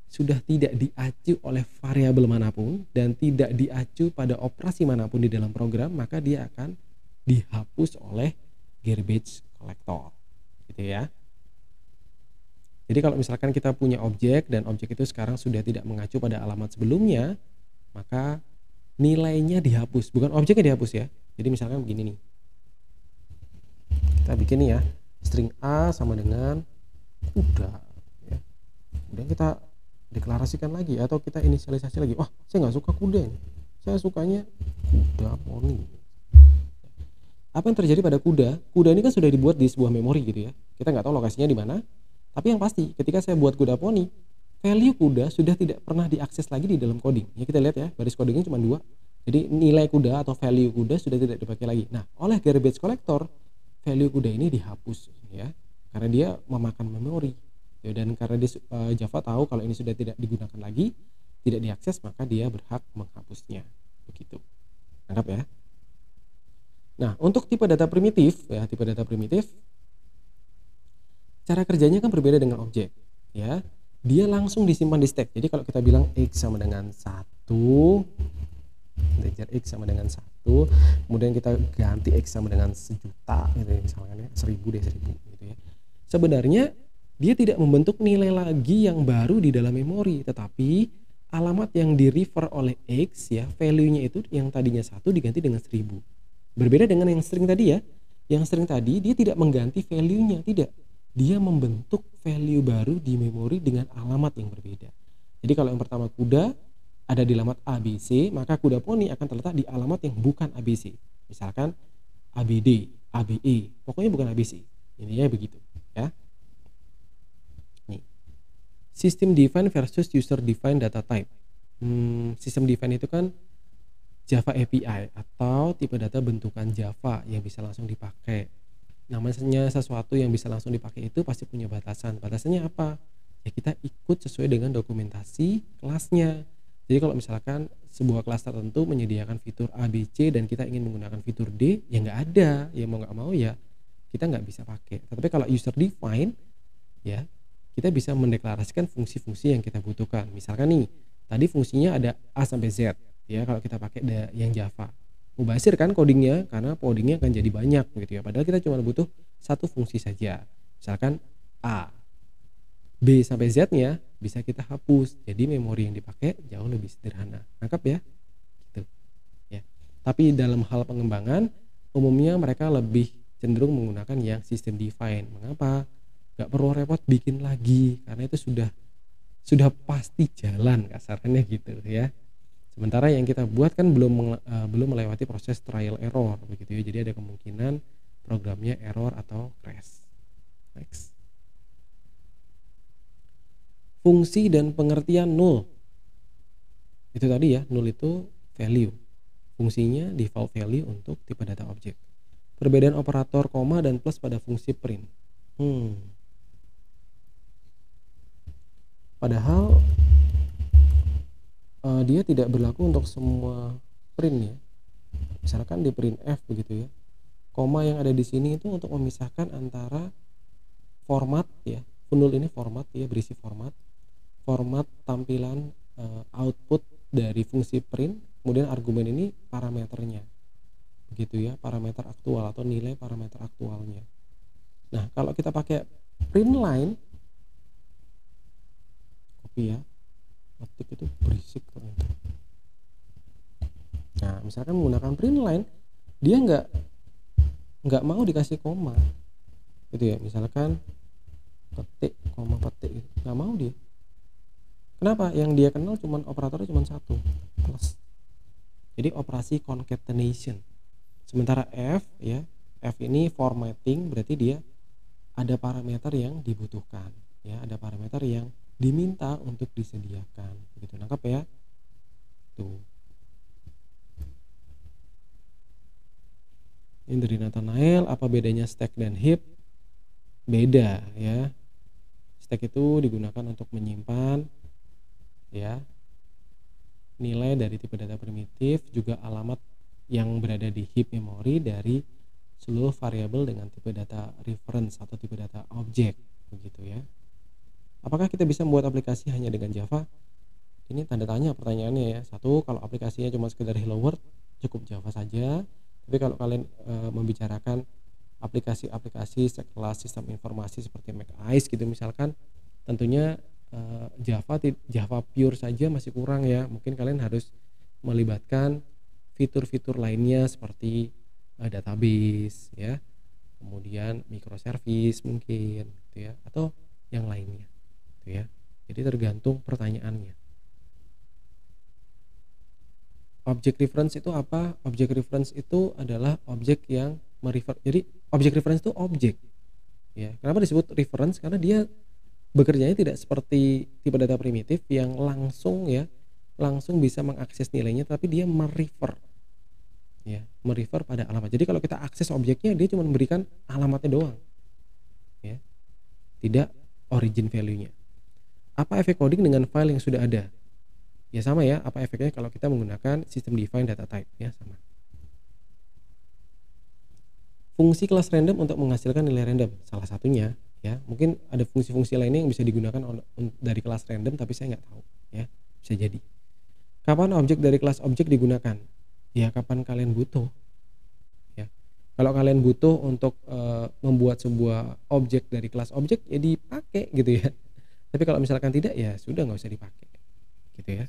Sudah tidak diacu oleh variabel manapun dan tidak diacu pada operasi manapun di dalam program, maka dia akan dihapus oleh garbage collector gitu ya. Jadi kalau misalkan kita punya objek dan objek itu sekarang sudah tidak mengacu pada alamat sebelumnya, maka nilainya dihapus, bukan objeknya dihapus ya. Jadi misalkan begini nih, kita bikin nih ya, string A sama dengan kuda ya. Kemudian kita deklarasikan lagi atau kita inisialisasi lagi, wah saya nggak suka kuda ini, saya sukanya kuda poni. Apa yang terjadi pada kuda? Kuda ini kan sudah dibuat di sebuah memori gitu ya, kita nggak tahu lokasinya di mana, tapi yang pasti ketika saya buat kuda poni, value kuda sudah tidak pernah diakses lagi di dalam coding ya. Kita lihat ya, baris codingnya cuma 2, jadi nilai kuda atau value kuda sudah tidak dipakai lagi. Nah, oleh garbage collector value kuda ini dihapus ya, karena dia memakan memori ya, dan karena Java tahu kalau ini sudah tidak digunakan lagi, tidak diakses, maka dia berhak menghapusnya begitu. Anggap ya. Nah, untuk tipe data primitif ya, tipe data primitif cara kerjanya kan berbeda dengan objek ya. Dia langsung disimpan di stack. Jadi kalau kita bilang x sama dengan 1, integer x sama dengan 1, kemudian kita ganti x sama dengan 1.000.000 gitu ya, misalkan ya, 1000 gitu ya. Sebenarnya dia tidak membentuk nilai lagi yang baru di dalam memori, tetapi alamat yang di refer oleh x ya, value-nya itu yang tadinya 1 diganti dengan 1000. Berbeda dengan yang string tadi ya. Yang string tadi dia tidak mengganti value-nya, tidak. Dia membentuk value baru di memori dengan alamat yang berbeda. Jadi kalau yang pertama kuda ada di alamat ABC, maka kuda poni akan terletak di alamat yang bukan ABC. Misalkan ABD, ABE, pokoknya bukan ABC. Ini ya begitu ya. Nih. System define versus user define data type. System define itu kan Java API atau tipe data bentukan Java yang bisa langsung dipakai. Namanya sesuatu yang bisa langsung dipakai itu pasti punya batasan. Batasannya apa? Ya kita ikut sesuai dengan dokumentasi kelasnya. Jadi kalau misalkan sebuah kelas tertentu menyediakan fitur A, B, C dan kita ingin menggunakan fitur D, ya nggak ada. Ya mau nggak mau ya kita nggak bisa pakai. Tetapi kalau user define, ya kita bisa mendeklarasikan fungsi-fungsi yang kita butuhkan. Misalkan nih, tadi fungsinya ada A sampai Z. Ya kalau kita pakai yang Java mubazir kan codingnya, karena codingnya akan jadi banyak gitu ya, padahal kita cuma butuh satu fungsi saja, misalkan A, B sampai Z nya bisa kita hapus, jadi memori yang dipakai jauh lebih sederhana. Nangkap ya gitu ya. Tapi dalam hal pengembangan umumnya mereka lebih cenderung menggunakan yang system define. Mengapa? Gak perlu repot bikin lagi karena itu sudah pasti jalan kasarannya gitu ya. Sementara yang kita buat kan belum melewati proses trial error begitu ya. Jadi ada kemungkinan programnya error atau crash. Next. Fungsi dan pengertian null. Itu tadi ya, null itu value. Fungsinya default value untuk tipe data objek. Perbedaan operator koma dan plus pada fungsi print. Padahal dia tidak berlaku untuk semua print ya. Misalkan di print F begitu ya, koma yang ada di sini itu untuk memisahkan antara format ya, null ini format ya, berisi format tampilan output dari fungsi print, kemudian argumen ini parameternya begitu ya, parameter aktual atau nilai parameter aktualnya. Nah kalau kita pakai print line, copy ya, ketik itu berisik ternyata. Nah misalkan menggunakan print line, dia nggak mau dikasih koma gitu ya, misalkan petik koma petik, nggak mau dia. Kenapa? Yang dia kenal cuman operatornya cuma satu, plus. Jadi operasi concatenation. Sementara F ya, F ini formatting, berarti dia ada parameter yang dibutuhkan ya, ada parameter yang diminta untuk disediakan begitu. Nangkap ya tuh. Ini dari Nathanael, apa bedanya stack dan heap? Beda ya. Stack itu digunakan untuk menyimpan ya nilai dari tipe data primitif, juga alamat yang berada di heap memory dari seluruh variabel dengan tipe data reference atau tipe data objek, begitu ya. Apakah kita bisa membuat aplikasi hanya dengan Java? Ini tanda tanya pertanyaannya ya. Satu, kalau aplikasinya cuma sekedar hello world, cukup Java saja. Tapi kalau kalian membicarakan aplikasi-aplikasi sekelas sistem informasi seperti MacIce gitu misalkan, tentunya Java pure saja masih kurang ya. Mungkin kalian harus melibatkan fitur-fitur lainnya seperti database ya, kemudian microservice mungkin gitu ya, atau yang lainnya gitu ya. Jadi tergantung pertanyaannya. Object reference itu apa? Object reference itu adalah objek yang merefer. Jadi object reference itu objek ya. Kenapa disebut reference? Karena dia bekerjanya tidak seperti tipe data primitif yang langsung ya, langsung bisa mengakses nilainya, tapi dia merefer ya, merefer pada alamat. Jadi kalau kita akses objeknya, dia cuma memberikan alamatnya doang ya, tidak origin value-nya. Apa efek coding dengan file yang sudah ada? Ya sama ya, apa efeknya kalau kita menggunakan system define data type ya, sama. Fungsi kelas random untuk menghasilkan nilai random, salah satunya ya. Mungkin ada fungsi-fungsi lainnya yang bisa digunakan dari kelas random, tapi saya nggak tahu ya, bisa jadi. Kapan objek dari kelas objek digunakan? Ya kapan kalian butuh ya. Kalau kalian butuh untuk membuat sebuah objek dari kelas objek, ya dipakai gitu ya. Tapi kalau misalkan tidak, ya sudah nggak usah dipakai gitu ya.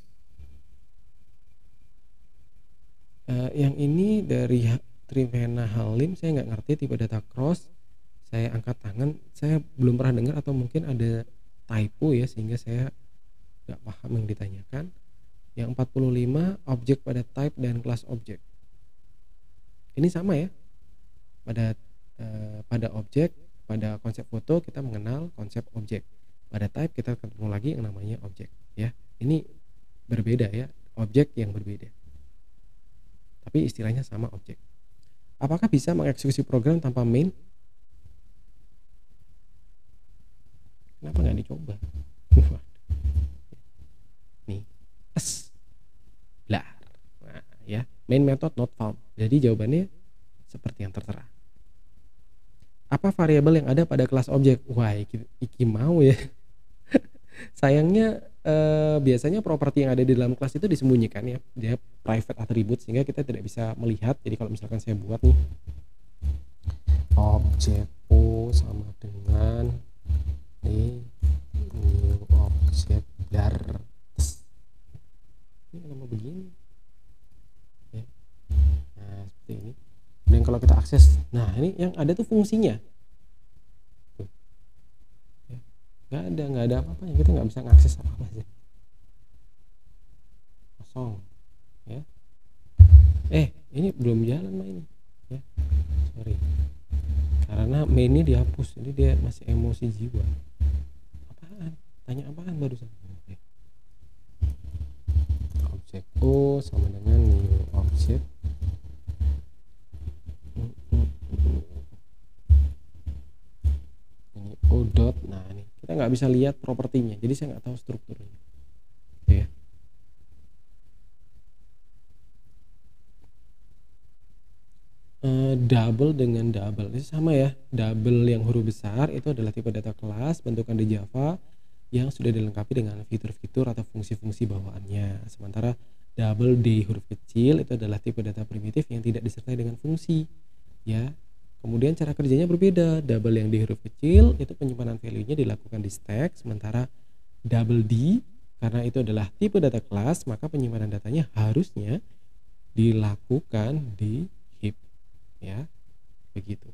Yang ini dari Trivena Halim, saya nggak ngerti tipe data cross. Saya angkat tangan, saya belum pernah dengar atau mungkin ada typo ya, sehingga saya nggak paham yang ditanyakan. Yang 45, objek pada type dan kelas objek. Ini sama ya, pada objek, pada konsep foto kita mengenal konsep objek. Pada type kita ketemu lagi yang namanya objek ya. Ini berbeda ya, objek yang berbeda, tapi istilahnya sama, objek. Apakah bisa mengeksekusi program tanpa main? Kenapa nggak dicoba? Nih, blar. Nah, ya, main method not found. Jadi jawabannya seperti yang tertera. Apa variabel yang ada pada kelas objek? Wah, iki mau ya. Sayangnya biasanya properti yang ada di dalam kelas itu disembunyikan ya, dia private attribute sehingga kita tidak bisa melihat. Jadi kalau misalkan saya buat nih objek O sama dengan nih new object dar, ini nama begini ya. Nah seperti ini. Dan kalau kita akses, nah ini yang ada tuh fungsinya tuh. Ya. Nggak ada apa-apanya, kita nggak bisa ngakses apa-apa sih, kosong ya. Ini belum jalan mainnya ya, sorry, karena mainnya dihapus, jadi dia masih emosi jiwa. Apaan? Tanya apaan barusan? Objek O sama dengan new object. Ini O dot. Nah ini kita nggak bisa lihat propertinya, jadi saya nggak tahu strukturnya ya. Double dengan double itu sama ya. Double yang huruf besar itu adalah tipe data kelas bentukan di Java yang sudah dilengkapi dengan fitur-fitur atau fungsi-fungsi bawaannya. Sementara double D huruf kecil itu adalah tipe data primitif yang tidak disertai dengan fungsi ya. Kemudian cara kerjanya berbeda. Double yang di huruf kecil itu penyimpanan value-nya dilakukan di stack, sementara double D karena itu adalah tipe data kelas, maka penyimpanan datanya harusnya dilakukan di heap ya, begitu,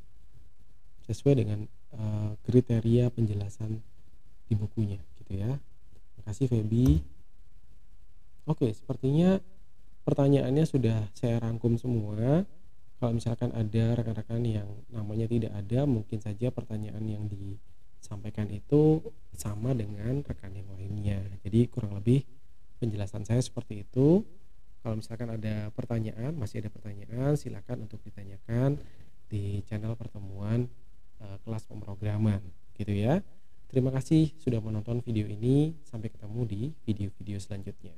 sesuai dengan kriteria penjelasan di bukunya gitu ya. Terima kasih Feby. Oke, sepertinya pertanyaannya sudah saya rangkum semua. Kalau misalkan ada rekan-rekan yang namanya tidak ada, mungkin saja pertanyaan yang disampaikan itu sama dengan rekan yang lainnya. Jadi kurang lebih penjelasan saya seperti itu. Kalau misalkan ada pertanyaan, masih ada pertanyaan, silakan untuk ditanyakan di channel pertemuan kelas pemrograman gitu ya. Terima kasih sudah menonton video ini. Sampai ketemu di video-video selanjutnya.